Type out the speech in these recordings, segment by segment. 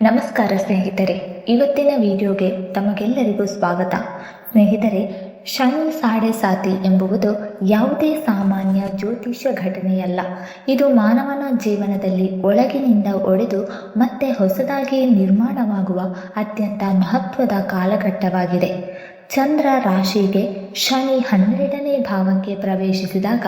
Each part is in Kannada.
ನಮಸ್ಕಾರ ಸ್ನೇಹಿತರೆ, ಇವತ್ತಿನ ವಿಡಿಯೋಗೆ ತಮಗೆಲ್ಲರಿಗೂ ಸ್ವಾಗತ. ಸ್ನೇಹಿತರೆ, ಶನಿ ಸಾಡೆ ಸಾತಿ ಎಂಬುದು ಯಾವುದೇ ಸಾಮಾನ್ಯ ಜ್ಯೋತಿಷ್ಯ ಘಟನೆಯಲ್ಲ. ಇದು ಮಾನವನ ಜೀವನದಲ್ಲಿ ಒಳಗಿನಿಂದ ಒಡೆದು ಮತ್ತೆ ಹೊಸದಾಗಿ ನಿರ್ಮಾಣವಾಗುವ ಅತ್ಯಂತ ಮಹತ್ವದ ಕಾಲಘಟ್ಟವಾಗಿದೆ. ಚಂದ್ರ ರಾಶಿಗೆ ಶನಿ 12ನೇ ಭಾವಕ್ಕೆ ಪ್ರವೇಶಿಸಿದಾಗ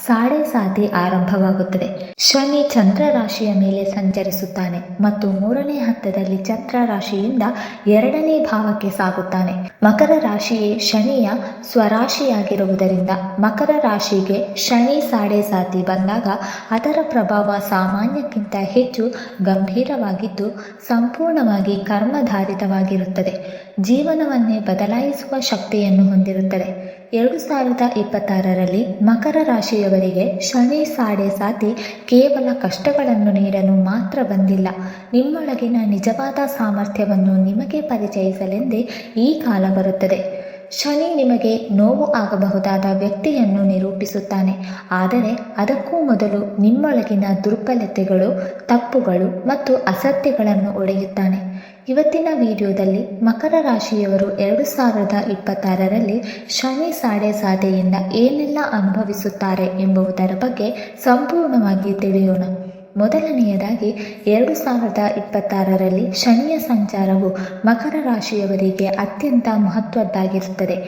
ಸಾಡೆ ಸಾತಿ ಆರಂಭವಾಗುತ್ತದೆ. ಶನಿ ಚಂದ್ರ ರಾಶಿಯ ಮೇಲೆ ಸಂಚರಿಸುತ್ತಾನೆ ಮತ್ತು 3ನೇ ಹಂತದಲ್ಲಿ ಚಂದ್ರ ರಾಶಿಯಿಂದ 2ನೇ ಭಾವಕ್ಕೆ ಸಾಗುತ್ತಾನೆ. ಮಕರ ರಾಶಿಯೇ ಶನಿಯ ಸ್ವರಾಶಿಯಾಗಿರುವುದರಿಂದ ಮಕರ ರಾಶಿಗೆ ಶನಿ ಸಾಡೆ ಸಾತಿ ಬಂದಾಗ ಅದರ ಪ್ರಭಾವ ಸಾಮಾನ್ಯಕ್ಕಿಂತ ಹೆಚ್ಚು ಗಂಭೀರವಾಗಿದ್ದು ಸಂಪೂರ್ಣವಾಗಿ ಕರ್ಮಧಾರಿತವಾಗಿರುತ್ತದೆ. ಜೀವನವನ್ನೇ ಬದಲಾಯಿಸುವ ಶಕ್ತಿಯನ್ನು ಹೊಂದಿರುತ್ತದೆ. 2026ರಲ್ಲಿ ಮಕರ ರಾಶಿಯವರಿಗೆ ಶನಿ ಸಾಡೆ ಸಾತಿ ಕೇವಲ ಕಷ್ಟಗಳನ್ನು ನೀಡಲು ಮಾತ್ರ ಬಂದಿಲ್ಲ, ನಿಮ್ಮೊಳಗಿನ ನಿಜವಾದ ಸಾಮರ್ಥ್ಯವನ್ನು ನಿಮಗೆ ಪರಿಚಯಿಸಲೆಂದೇ ಈ ಕಾಲ ಬರುತ್ತದೆ. ಶನಿ ನಿಮಗೆ ನೋವು ಆಗಬಹುದಾದ ವ್ಯಕ್ತಿಯನ್ನು ನಿರೂಪಿಸುತ್ತಾನೆ, ಆದರೆ ಅದಕ್ಕೂ ಮೊದಲು ನಿಮ್ಮೊಳಗಿನ ದುರ್ಬಲತೆಗಳು, ತಪ್ಪುಗಳು ಮತ್ತು ಅಸತ್ಯಗಳನ್ನು ಒಡೆಯುತ್ತಾನೆ. ಇವತ್ತಿನ ವಿಡಿಯೋದಲ್ಲಿ ಮಕರ ರಾಶಿಯವರು 2026ರಲ್ಲಿ ಶನಿ ಸಾಡೆ ಸಾತಿಯಿಂದ ಏನೆಲ್ಲ ಅನುಭವಿಸುತ್ತಾರೆ ಎಂಬುದರ ಬಗ್ಗೆ ಸಂಪೂರ್ಣವಾಗಿ ತಿಳಿಯೋಣ. ಮೊದಲನೆಯದಾಗಿ 2026ರಲ್ಲಿ ಶನಿಯ ಸಂಚಾರವು ಮಕರ ರಾಶಿಯವರಿಗೆ ಅತ್ಯಂತ ಮಹತ್ವದ್ದಾಗಿರುತ್ತದೆ,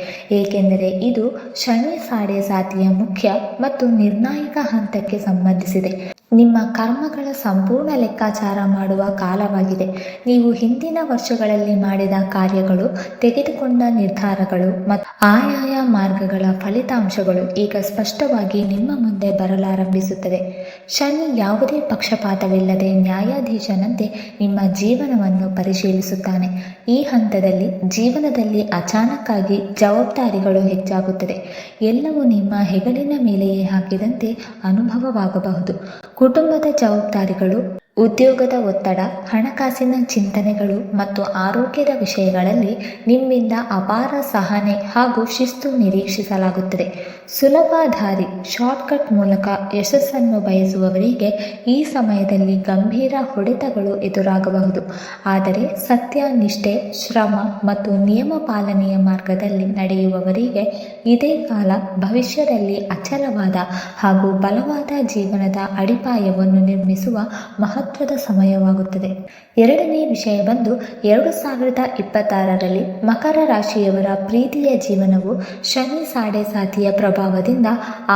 ಏಕೆಂದರೆ ಇದು ಶನಿ ಸಾಡೆ ಸಾತಿಯ ಮುಖ್ಯ ಮತ್ತು ನಿರ್ಣಾಯಕ ಹಂತಕ್ಕೆ ಸಂಬಂಧಿಸಿದೆ. ನಿಮ್ಮ ಕರ್ಮಗಳ ಸಂಪೂರ್ಣ ಲೆಕ್ಕಾಚಾರ ಮಾಡುವ ಕಾಲವಾಗಿದೆ. ನೀವು ಹಿಂದಿನ ವರ್ಷಗಳಲ್ಲಿ ಮಾಡಿದ ಕಾರ್ಯಗಳು, ತೆಗೆದುಕೊಂಡ ನಿರ್ಧಾರಗಳು ಮತ್ತು ಆಯಾಯ ಮಾರ್ಗಗಳ ಫಲಿತಾಂಶಗಳು ಈಗ ಸ್ಪಷ್ಟವಾಗಿ ನಿಮ್ಮ ಮುಂದೆ ಬರಲಾರಂಭಿಸುತ್ತದೆ. ಶನಿ ಯಾವುದೇ ಪಕ್ಷಪಾತವಿಲ್ಲದೆ ನ್ಯಾಯಾಧೀಶನಂತೆ ನಿಮ್ಮ ಜೀವನವನ್ನು ಪರಿಶೀಲಿಸುತ್ತಾನೆ. ಈ ಹಂತದಲ್ಲಿ ಜೀವನದಲ್ಲಿ ಅಚಾನಕ್ಕಾಗಿ ಜವಾಬ್ದಾರಿಗಳು ಹೆಚ್ಚಾಗುತ್ತದೆ. ಎಲ್ಲವೂ ನಿಮ್ಮ ಹೆಗಲಿನ ಮೇಲೆಯೇ ಹಾಕಿದಂತೆ ಅನುಭವವಾಗಬಹುದು. ಕುಟುಂಬದ ಜವಾಬ್ದಾರಿಗಳು, ಉದ್ಯೋಗದ ಒತ್ತಡ, ಹಣಕಾಸಿನ ಚಿಂತನೆಗಳು ಮತ್ತು ಆರೋಗ್ಯದ ವಿಷಯಗಳಲ್ಲಿ ನಿಮ್ಮಿಂದ ಅಪಾರ ಸಹನೆ ಹಾಗೂ ಶಿಸ್ತು ನಿರೀಕ್ಷಿಸಲಾಗುತ್ತದೆ. ಸುಲಭ ದಾರಿ, ಶಾರ್ಟ್ಕಟ್ ಮೂಲಕ ಯಶಸ್ಸನ್ನು ಬಯಸುವವರಿಗೆ ಈ ಸಮಯದಲ್ಲಿ ಗಂಭೀರ ಹೊಡೆತಗಳು ಎದುರಾಗಬಹುದು. ಆದರೆ ಸತ್ಯ, ನಿಷ್ಠೆ, ಶ್ರಮ ಮತ್ತು ನಿಯಮ ಪಾಲನೆಯ ಮಾರ್ಗದಲ್ಲಿ ನಡೆಯುವವರಿಗೆ ಇದೇ ಕಾಲ ಭವಿಷ್ಯದಲ್ಲಿ ಅಚಲವಾದ ಹಾಗೂ ಬಲವಾದ ಜೀವನದ ಅಡಿಪಾಯವನ್ನು ನಿರ್ಮಿಸುವ ಮಹತ್ವದ ಸಮಯವಾಗುತ್ತದೆ. ಎರಡನೇ ವಿಷಯ ಬಂದು 2026ರಲ್ಲಿ ಮಕರ ರಾಶಿಯವರ ಪ್ರೀತಿಯ ಜೀವನವು ಶನಿ ಸಾಡೆ ಸಾತಿಯ ಪ್ರಭಾವದಿಂದ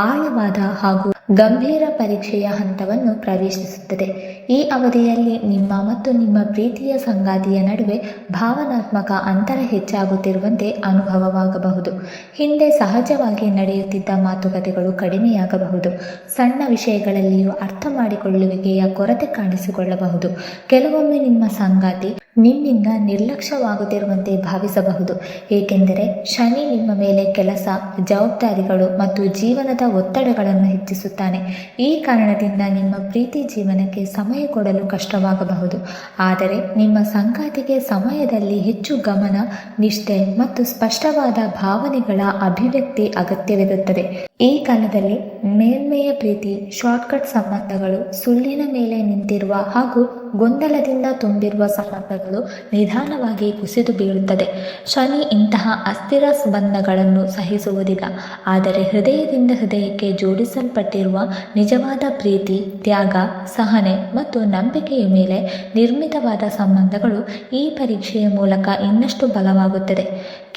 ಆಳವಾದ ಹಾಗೂ ಗಂಭೀರ ಪರೀಕ್ಷೆಯ ಹಂತವನ್ನು ಪ್ರವೇಶಿಸುತ್ತದೆ. ಈ ಅವಧಿಯಲ್ಲಿ ನಿಮ್ಮ ಮತ್ತು ನಿಮ್ಮ ಪ್ರೀತಿಯ ಸಂಗಾತಿಯ ನಡುವೆ ಭಾವನಾತ್ಮಕ ಅಂತರ ಹೆಚ್ಚಾಗುತ್ತಿರುವಂತೆ ಅನುಭವವಾಗಬಹುದು. ಹಿಂದೆ ಸಹಜವಾಗಿ ನಡೆಯುತ್ತಿದ್ದ ಮಾತುಕತೆಗಳು ಕಡಿಮೆಯಾಗಬಹುದು. ಸಣ್ಣ ವಿಷಯಗಳಲ್ಲಿಯೂ ಅರ್ಥ ಮಾಡಿಕೊಳ್ಳುವಿಕೆಯ ಕೊರತೆ ಕಾಣಿಸಿಕೊಳ್ಳಬಹುದು. ಕೆಲವೊಮ್ಮೆ ನಿಮ್ಮ ಸಂಗಾತಿ ನಿಮ್ಮಿಂದ ನಿರ್ಲಕ್ಷ್ಯವಾಗುತ್ತಿರುವಂತೆ ಭಾವಿಸಬಹುದು, ಏಕೆಂದರೆ ಶನಿ ನಿಮ್ಮ ಮೇಲೆ ಕೆಲಸ, ಜವಾಬ್ದಾರಿಗಳು ಮತ್ತು ಜೀವನದ ಒತ್ತಡಗಳನ್ನು ಹೆಚ್ಚಿಸುತ್ತಾನೆ. ಈ ಕಾರಣದಿಂದ ನಿಮ್ಮ ಪ್ರೀತಿ ಜೀವನಕ್ಕೆ ಸಮಯ ಕೊಡಲು ಕಷ್ಟವಾಗಬಹುದು. ಆದರೆ ನಿಮ್ಮ ಸಂಗಾತಿಗೆ ಸಮಯದಲ್ಲಿ ಹೆಚ್ಚು ಗಮನ, ನಿಷ್ಠೆ ಮತ್ತು ಸ್ಪಷ್ಟವಾದ ಭಾವನೆಗಳ ಅಭಿವ್ಯಕ್ತಿ ಅಗತ್ಯವಿರುತ್ತದೆ. ಈ ಕಾಲದಲ್ಲಿ ಮೇಲ್ಮೆಯ ಪ್ರೀತಿ, ಶಾರ್ಟ್ಕಟ್ ಸಂಬಂಧಗಳು, ಸುಳ್ಳಿನ ಮೇಲೆ ನಿಂತಿರುವ ಹಾಗೂ ಗೊಂದಲದಿಂದ ತುಂಬಿರುವ ಸಂಬಂಧಗಳು ನಿಧಾನವಾಗಿ ಕುಸಿದು ಬೀಳುತ್ತದೆ. ಶನಿ ಇಂತಹ ಅಸ್ಥಿರ ಸಂಬಂಧಗಳನ್ನು ಸಹಿಸುವುದಿಲ್ಲ, ಆದರೆ ಹೃದಯದಿಂದ ಹೃದಯಕ್ಕೆ ಜೋಡಿಸಲ್ಪಟ್ಟಿರುವ ನಿಜವಾದ ಪ್ರೀತಿ, ತ್ಯಾಗ, ಸಹನೆ ಮತ್ತು ನಂಬಿಕೆಯ ಮೇಲೆ ನಿರ್ಮಿತವಾದ ಸಂಬಂಧಗಳು ಈ ಪರೀಕ್ಷೆಯ ಮೂಲಕ ಇನ್ನಷ್ಟು ಬಲವಾಗುತ್ತದೆ.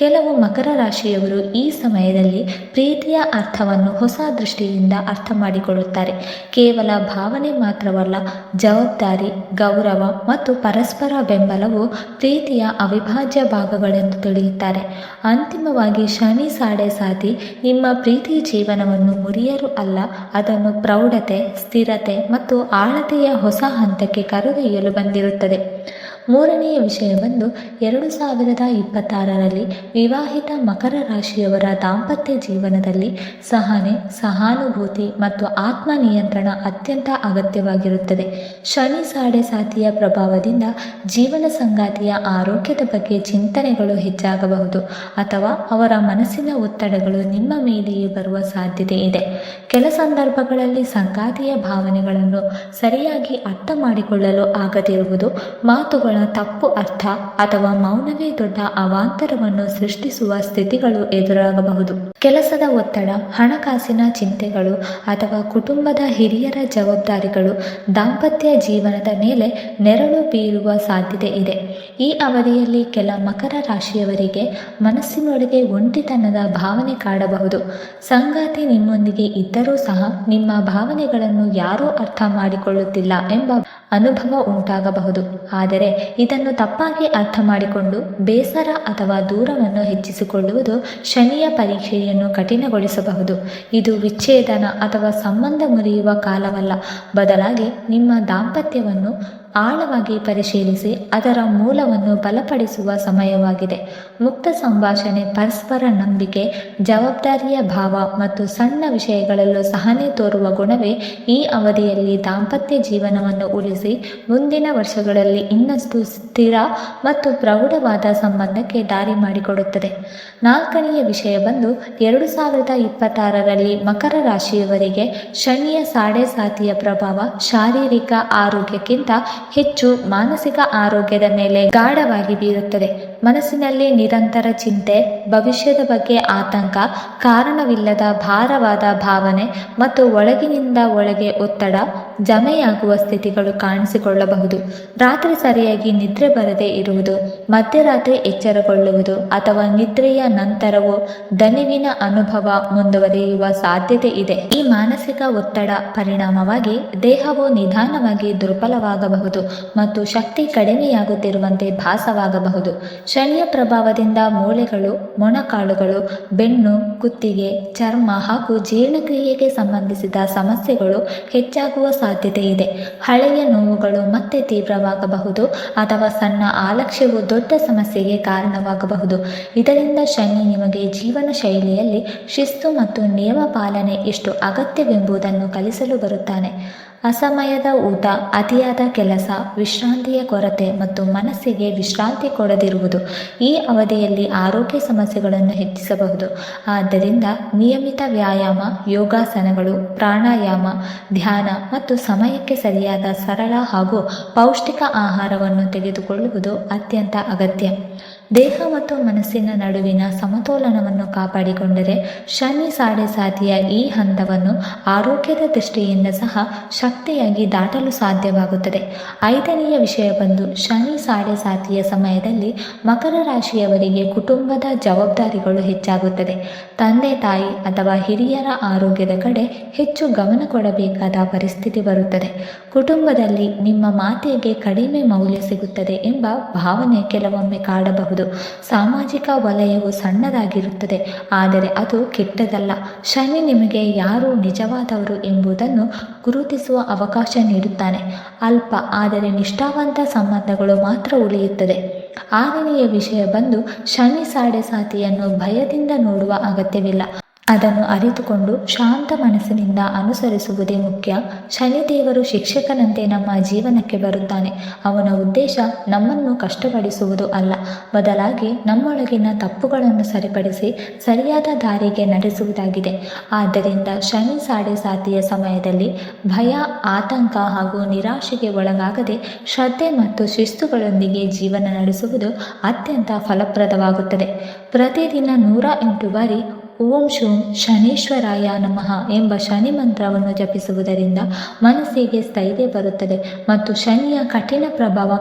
ಕೆಲವು ಮಕರ ರಾಶಿಯವರು ಈ ಸಮಯದಲ್ಲಿ ಪ್ರೀತಿಯ ಅರ್ಥವನ್ನು ಹೊಸ ದೃಷ್ಟಿಯಿಂದ ಅರ್ಥ ಮಾಡಿಕೊಳ್ಳುತ್ತಾರೆ. ಕೇವಲ ಭಾವನೆ ಮಾತ್ರವಲ್ಲ, ಜವಾಬ್ದಾರಿ, ಗೌರವ ಮತ್ತು ಪರಸ್ಪರ ಬೆಂಬಲವು ಪ್ರೀತಿಯ ಅವಿಭಾಜ್ಯ ಭಾಗಗಳೆಂದು ತಿಳಿಯುತ್ತಾರೆ. ಅಂತಿಮವಾಗಿ ಶನಿ ಸಾಡೆ ಸಾತಿ ನಿಮ್ಮ ಪ್ರೀತಿ ಜೀವನವನ್ನು ಮುರಿಯಲು ಅಲ್ಲ, ಅದನ್ನು ಪ್ರೌಢತೆ, ಸ್ಥಿರತೆ ಮತ್ತು ಆಳತೆಯ ಹೊಸ ಹಂತಕ್ಕೆ ಕರೆದೊಯ್ಯಲು ಬಂದಿರುತ್ತದೆ. ಮೂರನೆಯ ವಿಷಯ ಬಂದು 2026ರಲ್ಲಿ ವಿವಾಹಿತ ಮಕರ ರಾಶಿಯವರ ದಾಂಪತ್ಯ ಜೀವನದಲ್ಲಿ ಸಹನೆ, ಸಹಾನುಭೂತಿ ಮತ್ತು ಆತ್ಮನಿಯಂತ್ರಣ ಅತ್ಯಂತ ಅಗತ್ಯವಾಗಿರುತ್ತದೆ. ಶನಿ ಸಾಡೆ ಸಾತಿಯ ಪ್ರಭಾವದಿಂದ ಜೀವನ ಸಂಗಾತಿಯ ಆರೋಗ್ಯದ ಬಗ್ಗೆ ಚಿಂತನೆಗಳು ಹೆಚ್ಚಾಗಬಹುದು ಅಥವಾ ಅವರ ಮನಸ್ಸಿನ ಒತ್ತಡಗಳು ನಿಮ್ಮ ಮೇಲೆಯೇ ಬರುವ ಸಾಧ್ಯತೆ ಇದೆ. ಕೆಲ ಸಂದರ್ಭಗಳಲ್ಲಿ ಸಂಗಾತಿಯ ಭಾವನೆಗಳನ್ನು ಸರಿಯಾಗಿ ಅರ್ಥ ಮಾಡಿಕೊಳ್ಳಲು ಆಗದಿರುವುದು, ಮಾತುಗಳ ತಪ್ಪು ಅರ್ಥ ಅಥವಾ ಮೌನವೇ ದೊಡ್ಡ ಅವಾಂತರವನ್ನು ಸೃಷ್ಟಿಸುವ ಸ್ಥಿತಿಗಳು ಎದುರಾಗಬಹುದು. ಕೆಲಸದ ಒತ್ತಡ, ಹಣಕಾಸಿನ ಚಿಂತೆಗಳು ಅಥವಾ ಕುಟುಂಬದ ಹಿರಿಯರ ಜವಾಬ್ದಾರಿಗಳು ದಾಂಪತ್ಯ ಜೀವನದ ಮೇಲೆ ನೆರಳು ಬೀರುವ ಸಾಧ್ಯತೆ ಇದೆ. ಈ ಅವಧಿಯಲ್ಲಿ ಕೆಲ ಮಕರ ರಾಶಿಯವರಿಗೆ ಮನಸ್ಸಿನೊಳಗೆ ಒಂಟಿತನದ ಭಾವನೆ ಕಾಡಬಹುದು. ಸಂಗಾತಿ ನಿಮ್ಮೊಂದಿಗೆ ಇದ್ದರೂ ಸಹ ನಿಮ್ಮ ಭಾವನೆಗಳನ್ನು ಯಾರೂ ಅರ್ಥ ಮಾಡಿಕೊಳ್ಳುತ್ತಿಲ್ಲ ಎಂಬ ಅನುಭವ ಉಂಟಾಗಬಹುದು. ಆದರೆ ಇದನ್ನು ತಪ್ಪಾಗಿ ಅರ್ಥ ಮಾಡಿಕೊಂಡು ಬೇಸರ ಅಥವಾ ದೂರವನ್ನು ಹೆಚ್ಚಿಸಿಕೊಳ್ಳುವುದು ಶನಿಯ ಪರೀಕ್ಷೆಯನ್ನು ಕಠಿಣಗೊಳಿಸಬಹುದು. ಇದು ವಿಚ್ಛೇದನ ಅಥವಾ ಸಂಬಂಧ ಮುರಿಯುವ ಕಾಲವಲ್ಲ, ಬದಲಾಗಿ ನಿಮ್ಮ ದಾಂಪತ್ಯವನ್ನು ಆಳವಾಗಿ ಪರಿಶೀಲಿಸಿ ಅದರ ಮೂಲವನ್ನು ಬಲಪಡಿಸುವ ಸಮಯವಾಗಿದೆ. ಮುಕ್ತ ಸಂಭಾಷಣೆ, ಪರಸ್ಪರ ನಂಬಿಕೆ, ಜವಾಬ್ದಾರಿಯ ಭಾವ ಮತ್ತು ಸಣ್ಣ ವಿಷಯಗಳಲ್ಲೂ ಸಹನೆ ತೋರುವ ಗುಣವೇ ಈ ಅವಧಿಯಲ್ಲಿ ದಾಂಪತ್ಯ ಜೀವನವನ್ನು ಉಳಿಸಿ ಮುಂದಿನ ವರ್ಷಗಳಲ್ಲಿ ಇನ್ನಷ್ಟು ಸ್ಥಿರ ಮತ್ತು ಪ್ರೌಢವಾದ ಸಂಬಂಧಕ್ಕೆ ದಾರಿ ಮಾಡಿಕೊಡುತ್ತದೆ. ನಾಲ್ಕನೆಯ ವಿಷಯ ಬಂದು 2026ರಲ್ಲಿ ಮಕರ ರಾಶಿಯವರಿಗೆ ಶನಿಯ ಸಾಡೆ ಸಾತಿಯ ಪ್ರಭಾವ ಶಾರೀರಿಕ ಆರೋಗ್ಯಕ್ಕಿಂತ ಹೆಚ್ಚು ಮಾನಸಿಕ ಆರೋಗ್ಯದ ಮೇಲೆ ಗಾಢವಾಗಿ ಬೀರುತ್ತದೆ. ಮನಸ್ಸಿನಲ್ಲಿ ನಿರಂತರ ಚಿಂತೆ, ಭವಿಷ್ಯದ ಬಗ್ಗೆ ಆತಂಕ, ಕಾರಣವಿಲ್ಲದ ಭಾರವಾದ ಭಾವನೆ ಮತ್ತು ಒಳಗಿನಿಂದ ಒಳಗೆ ಒತ್ತಡ ಜಮೆಯಾಗುವ ಸ್ಥಿತಿಗಳು ಕಾಣಿಸಿಕೊಳ್ಳಬಹುದು. ರಾತ್ರಿ ಸರಿಯಾಗಿ ನಿದ್ರೆ ಬರದೇ ಇರುವುದು, ಮಧ್ಯರಾತ್ರಿ ಎಚ್ಚರಗೊಳ್ಳುವುದು ಅಥವಾ ನಿದ್ರೆಯ ನಂತರವೂ ದಣಿವಿನ ಅನುಭವ ಮುಂದುವರಿಯುವ ಸಾಧ್ಯತೆ ಇದೆ. ಈ ಮಾನಸಿಕ ಒತ್ತಡ ಪರಿಣಾಮವಾಗಿ ದೇಹವು ನಿಧಾನವಾಗಿ ದುರ್ಬಲವಾಗಬಹುದು ಮತ್ತು ಶಕ್ತಿ ಕಡಿಮೆಯಾಗುತ್ತಿರುವಂತೆ ಭಾಸವಾಗಬಹುದು. ಶನಿಯ ಪ್ರಭಾವದಿಂದ ಮೂಳೆಗಳು, ಮೊಣಕಾಲುಗಳು, ಬೆನ್ನು, ಕುತ್ತಿಗೆ, ಚರ್ಮ ಹಾಗೂ ಜೀರ್ಣಕ್ರಿಯೆಗೆ ಸಂಬಂಧಿಸಿದ ಸಮಸ್ಯೆಗಳು ಹೆಚ್ಚಾಗುವ ಸಾಧ್ಯತೆ ಇದೆ. ಹಳೆಯ ನೋವುಗಳು ಮತ್ತೆ ತೀವ್ರವಾಗಬಹುದು ಅಥವಾ ಸಣ್ಣ ಆಲಸ್ಯವು ದೊಡ್ಡ ಸಮಸ್ಯೆಗೆ ಕಾರಣವಾಗಬಹುದು. ಇದರಿಂದ ಶನಿ ನಿಮಗೆ ಜೀವನ ಶೈಲಿಯಲ್ಲಿ ಶಿಸ್ತು ಮತ್ತು ನಿಯಮ ಪಾಲನೆ ಎಷ್ಟು ಅಗತ್ಯವೆಂಬುದನ್ನು ಕಲಿಸಲು ಬರುತ್ತಾನೆ. ಅಸಮಯದ ಊಟ, ಅತಿಯಾದ ಕೆಲಸ, ವಿಶ್ರಾಂತಿಯ ಕೊರತೆ ಮತ್ತು ಮನಸ್ಸಿಗೆ ವಿಶ್ರಾಂತಿ ಕೊಡದಿರುವುದು ಈ ಅವಧಿಯಲ್ಲಿ ಆರೋಗ್ಯ ಸಮಸ್ಯೆಗಳನ್ನು ಹೆಚ್ಚಿಸಬಹುದು. ಆದ್ದರಿಂದ ನಿಯಮಿತ ವ್ಯಾಯಾಮ, ಯೋಗಾಸನಗಳು, ಪ್ರಾಣಾಯಾಮ, ಧ್ಯಾನ ಮತ್ತು ಸಮಯಕ್ಕೆ ಸರಿಯಾದ ಸರಳ ಹಾಗೂ ಪೌಷ್ಟಿಕ ಆಹಾರವನ್ನು ತೆಗೆದುಕೊಳ್ಳುವುದು ಅತ್ಯಂತ ಅಗತ್ಯ. ದೇಹ ಮತ್ತು ಮನಸ್ಸಿನ ನಡುವಿನ ಸಮತೋಲನವನ್ನು ಕಾಪಾಡಿಕೊಂಡರೆ ಶನಿ ಸಾಡೆ ಸಾತಿಯ ಈ ಹಂತವನ್ನು ಆರೋಗ್ಯದ ದೃಷ್ಟಿಯಿಂದ ಸಹ ಶಕ್ತಿಯಾಗಿ ದಾಟಲು ಸಾಧ್ಯವಾಗುತ್ತದೆ. ಐದನೆಯ ವಿಷಯ ಬಂದು ಶನಿ ಸಾಡೆ ಸಾತಿಯ ಸಮಯದಲ್ಲಿ ಮಕರ ರಾಶಿಯವರಿಗೆ ಕುಟುಂಬದ ಜವಾಬ್ದಾರಿಗಳು ಹೆಚ್ಚಾಗುತ್ತದೆ. ತಂದೆ ತಾಯಿ ಅಥವಾ ಹಿರಿಯರ ಆರೋಗ್ಯದ ಕಡೆ ಹೆಚ್ಚು ಗಮನ ಕೊಡಬೇಕಾದ ಪರಿಸ್ಥಿತಿ ಬರುತ್ತದೆ. ಕುಟುಂಬದಲ್ಲಿ ನಿಮ್ಮ ಮಾತಿಗೆ ಕಡಿಮೆ ಮೌಲ್ಯ ಸಿಗುತ್ತದೆ ಎಂಬ ಭಾವನೆ ಕೆಲವೊಮ್ಮೆ ಕಾಡಬಹುದು. ಸಾಮಾಜಿಕ ವಲಯವು ಸಣ್ಣದಾಗಿರುತ್ತದೆ, ಆದರೆ ಅದು ಕೆಟ್ಟದಲ್ಲ. ಶನಿ ನಿಮಗೆ ಯಾರು ನಿಜವಾದವರು ಎಂಬುದನ್ನು ಗುರುತಿಸುವ ಅವಕಾಶ ನೀಡುತ್ತಾನೆ. ಅಲ್ಪ ಆದರೆ ನಿಷ್ಠಾವಂತ ಸಂಬಂಧಗಳು ಮಾತ್ರ ಉಳಿಯುತ್ತದೆ. ಆರನೆಯ ವಿಷಯ ಬಂದು ಶನಿ ಸಾಡೆ ಸಾತಿಯನ್ನು ಭಯದಿಂದ ನೋಡುವ ಅಗತ್ಯವಿಲ್ಲ. ಅದನ್ನು ಅರಿತುಕೊಂಡು ಶಾಂತ ಮನಸ್ಸಿನಿಂದ ಅನುಸರಿಸುವುದೇ ಮುಖ್ಯ. ಶನಿದೇವರು ಶಿಕ್ಷಕನಂತೆ ನಮ್ಮ ಜೀವನಕ್ಕೆ ಬರುತ್ತಾನೆ. ಅವನ ಉದ್ದೇಶ ನಮ್ಮನ್ನು ಕಷ್ಟಪಡಿಸುವುದು ಅಲ್ಲ, ಬದಲಾಗಿ ನಮ್ಮೊಳಗಿನ ತಪ್ಪುಗಳನ್ನು ಸರಿಪಡಿಸಿ ಸರಿಯಾದ ದಾರಿಗೆ ನಡೆಸುವುದಾಗಿದೆ. ಆದ್ದರಿಂದ ಶನಿ ಸಾಡೆ ಸಾತಿಯ ಸಮಯದಲ್ಲಿ ಭಯ, ಆತಂಕ ಹಾಗೂ ನಿರಾಶೆಗೆ ಒಳಗಾಗದೆ ಶ್ರದ್ಧೆ ಮತ್ತು ಶಿಸ್ತುಗಳೊಂದಿಗೆ ಜೀವನ ನಡೆಸುವುದು ಅತ್ಯಂತ ಫಲಪ್ರದವಾಗುತ್ತದೆ. ಪ್ರತಿದಿನ 108 ಬಾರಿ ಓಂ ಶೂಂ ಶನೀಶ್ವರಾಯ ನಮಃ ಎಂಬ ಶನಿ ಮಂತ್ರವನ್ನು ಜಪಿಸುವುದರಿಂದ ಮನಸ್ಸಿಗೆ ಸ್ಥೈರ್ಯ ಬರುತ್ತದೆ ಮತ್ತು ಶನಿಯ ಕಠಿಣ ಪ್ರಭಾವ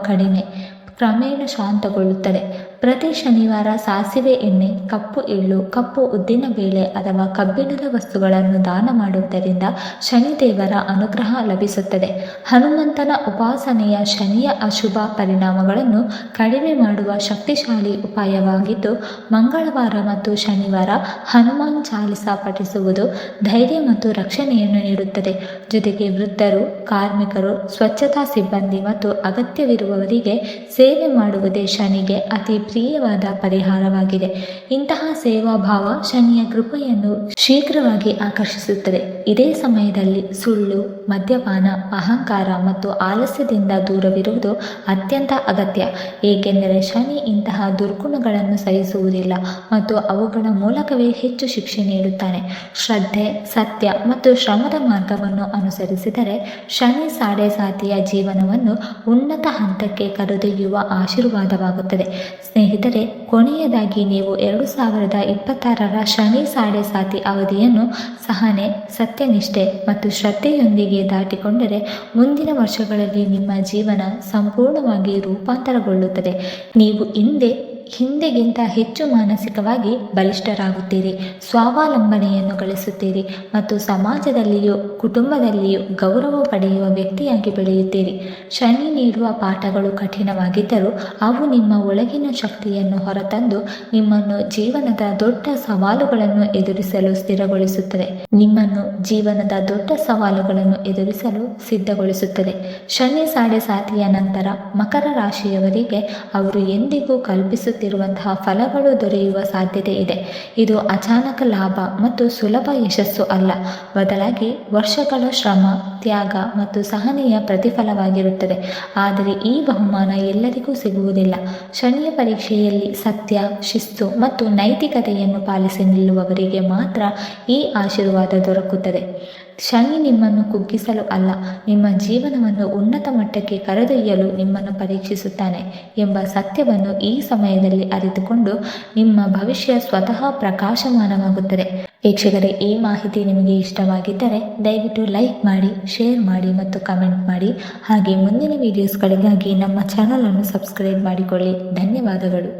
ಕ್ರಮೇಣ ಶಾಂತಗೊಳ್ಳುತ್ತದೆ. ಪ್ರತಿ ಶನಿವಾರ ಸಾಸಿವೆ ಎಣ್ಣೆ, ಕಪ್ಪು ಎಳ್ಳು, ಕಪ್ಪು ಉದ್ದಿನ ಬೇಳೆ ಅಥವಾ ಕಬ್ಬಿಣದ ವಸ್ತುಗಳನ್ನು ದಾನ ಮಾಡುವುದರಿಂದ ಶನಿದೇವರ ಅನುಗ್ರಹ ಲಭಿಸುತ್ತದೆ. ಹನುಮಂತನ ಉಪಾಸನೆಯ ಶನಿಯ ಅಶುಭ ಪರಿಣಾಮಗಳನ್ನು ಕಡಿಮೆ ಮಾಡುವ ಶಕ್ತಿಶಾಲಿ ಉಪಾಯವಾಗಿದ್ದು, ಮಂಗಳವಾರ ಮತ್ತು ಶನಿವಾರ ಹನುಮಾನ್ ಚಾಲಿಸ ಪಠಿಸುವುದು ಧೈರ್ಯ ಮತ್ತು ರಕ್ಷಣೆಯನ್ನು ನೀಡುತ್ತದೆ. ಜೊತೆಗೆ ವೃದ್ಧರು, ಕಾರ್ಮಿಕರು, ಸ್ವಚ್ಛತಾ ಸಿಬ್ಬಂದಿ ಮತ್ತು ಅಗತ್ಯವಿರುವವರಿಗೆ ಸೇವೆ ಮಾಡುವುದೇ ಶನಿಗೆ ಅತಿ ಪ್ರಿಯವಾದ ಪರಿಹಾರವಾಗಿದೆ. ಇಂತಹ ಸೇವಾಭಾವ ಶನಿಯ ಕೃಪೆಯನ್ನು ಶೀಘ್ರವಾಗಿ ಆಕರ್ಷಿಸುತ್ತದೆ. ಇದೇ ಸಮಯದಲ್ಲಿ ಸುಳ್ಳು, ಮದ್ಯಪಾನ, ಅಹಂಕಾರ ಮತ್ತು ಆಲಸ್ಯದಿಂದ ದೂರವಿರುವುದು ಅತ್ಯಂತ ಅಗತ್ಯ. ಏಕೆಂದರೆ ಶನಿ ಇಂತಹ ದುರ್ಗುಣಗಳನ್ನು ಸಹಿಸುವುದಿಲ್ಲ ಮತ್ತು ಅವುಗಳ ಮೂಲಕವೇ ಹೆಚ್ಚು ಶಿಕ್ಷೆ ನೀಡುತ್ತಾನೆ. ಶ್ರದ್ಧೆ, ಸತ್ಯ ಮತ್ತು ಶ್ರಮದ ಮಾರ್ಗವನ್ನು ಅನುಸರಿಸಿದರೆ ಶನಿ ಸಾಡೆಸಾತಿಯ ಜೀವನವನ್ನು ಉನ್ನತ ಹಂತಕ್ಕೆ ಕರೆದೊಯ್ಯುವ ಆಶೀರ್ವಾದವಾಗುತ್ತದೆ. ಸ್ನೇಹಿತರೆ, ಕೊನೆಯದಾಗಿ ನೀವು 2026ರ ಶನಿ ಸಾಡೆಸಾತಿ ಅವಧಿಯನ್ನು ಸಹನೆ, ಸತ್ಯನಿಷ್ಠೆ ಮತ್ತು ಶ್ರದ್ಧೆಯೊಂದಿಗೆ ದಾಟಿಕೊಂಡರೆ ಮುಂದಿನ ವರ್ಷಗಳಲ್ಲಿ ನಿಮ್ಮ ಜೀವನ ಸಂಪೂರ್ಣವಾಗಿ ರೂಪಾಂತರಗೊಳ್ಳುತ್ತದೆ. ನೀವು ಹಿಂದೆಗಿಂತ ಹೆಚ್ಚು ಮಾನಸಿಕವಾಗಿ ಬಲಿಷ್ಠರಾಗುತ್ತೀರಿ, ಸ್ವಾವಲಂಬನೆಯನ್ನು ಗಳಿಸುತ್ತೀರಿ ಮತ್ತು ಸಮಾಜದಲ್ಲಿಯೂ ಕುಟುಂಬದಲ್ಲಿಯೂ ಗೌರವ ಪಡೆಯುವ ವ್ಯಕ್ತಿಯಾಗಿ ಬೆಳೆಯುತ್ತೀರಿ. ಶನಿ ನೀಡುವ ಪಾಠಗಳು ಕಠಿಣವಾಗಿದ್ದರೂ ಅವು ನಿಮ್ಮ ಒಳಗಿನ ಶಕ್ತಿಯನ್ನು ಹೊರತಂದು ನಿಮ್ಮನ್ನು ಜೀವನದ ದೊಡ್ಡ ಸವಾಲುಗಳನ್ನು ಎದುರಿಸಲು ಸಿದ್ಧಗೊಳಿಸುತ್ತದೆ. ಶನಿ ಸಾಡೆಸಾತಿಯ ನಂತರ ಮಕರ ರಾಶಿಯವರಿಗೆ ಅವರು ಎಂದಿಗೂ ಕಲ್ಪಿಸುತ್ತಿರುವಂತಹ ಫಲಗಳು ದೊರೆಯುವ ಸಾಧ್ಯತೆ ಇದೆ. ಇದು ಅಚಾನಕ ಲಾಭ ಮತ್ತು ಸುಲಭ ಯಶಸ್ಸು ಅಲ್ಲ, ಬದಲಾಗಿ ವರ್ಷಗಳ ಶ್ರಮ, ತ್ಯಾಗ ಮತ್ತು ಸಹನೆಯ ಪ್ರತಿಫಲವಾಗಿರುತ್ತದೆ. ಆದರೆ ಈ ಬಹುಮಾನ ಎಲ್ಲರಿಗೂ ಸಿಗುವುದಿಲ್ಲ. ಶನಿಯ ಪರೀಕ್ಷೆಯಲ್ಲಿ ಸತ್ಯ, ಶಿಸ್ತು ಮತ್ತು ನೈತಿಕತೆಯನ್ನು ಪಾಲಿಸಿ ನಿಲ್ಲುವವರಿಗೆ ಮಾತ್ರ ಈ ಆಶೀರ್ವಾದ ದೊರಕುತ್ತದೆ. ಶನಿ ನಿಮ್ಮನ್ನು ಕುಗ್ಗಿಸಲು ಅಲ್ಲ, ನಿಮ್ಮ ಜೀವನವನ್ನು ಉನ್ನತ ಮಟ್ಟಕ್ಕೆ ಕರೆದೊಯ್ಯಲು ನಿಮ್ಮನ್ನು ಪರೀಕ್ಷಿಸುತ್ತಾನೆ ಎಂಬ ಸತ್ಯವನ್ನು ಈ ಸಮಯದಲ್ಲಿ ಅರಿತುಕೊಂಡು ನಿಮ್ಮ ಭವಿಷ್ಯ ಸ್ವತಃ ಪ್ರಕಾಶಮಾನವಾಗುತ್ತದೆ. ವೀಕ್ಷಕರೇ, ಈ ಮಾಹಿತಿ ನಿಮಗೆ ಇಷ್ಟವಾಗಿದ್ದರೆ ದಯವಿಟ್ಟು ಲೈಕ್ ಮಾಡಿ, ಶೇರ್ ಮಾಡಿ ಮತ್ತು ಕಮೆಂಟ್ ಮಾಡಿ. ಹಾಗೆ ಮುಂದಿನ ವಿಡಿಯೋಸ್ಗಳಿಗಾಗಿ ನಮ್ಮ ಚಾನಲನ್ನು ಸಬ್ಸ್ಕ್ರೈಬ್ ಮಾಡಿಕೊಳ್ಳಿ. ಧನ್ಯವಾದಗಳು.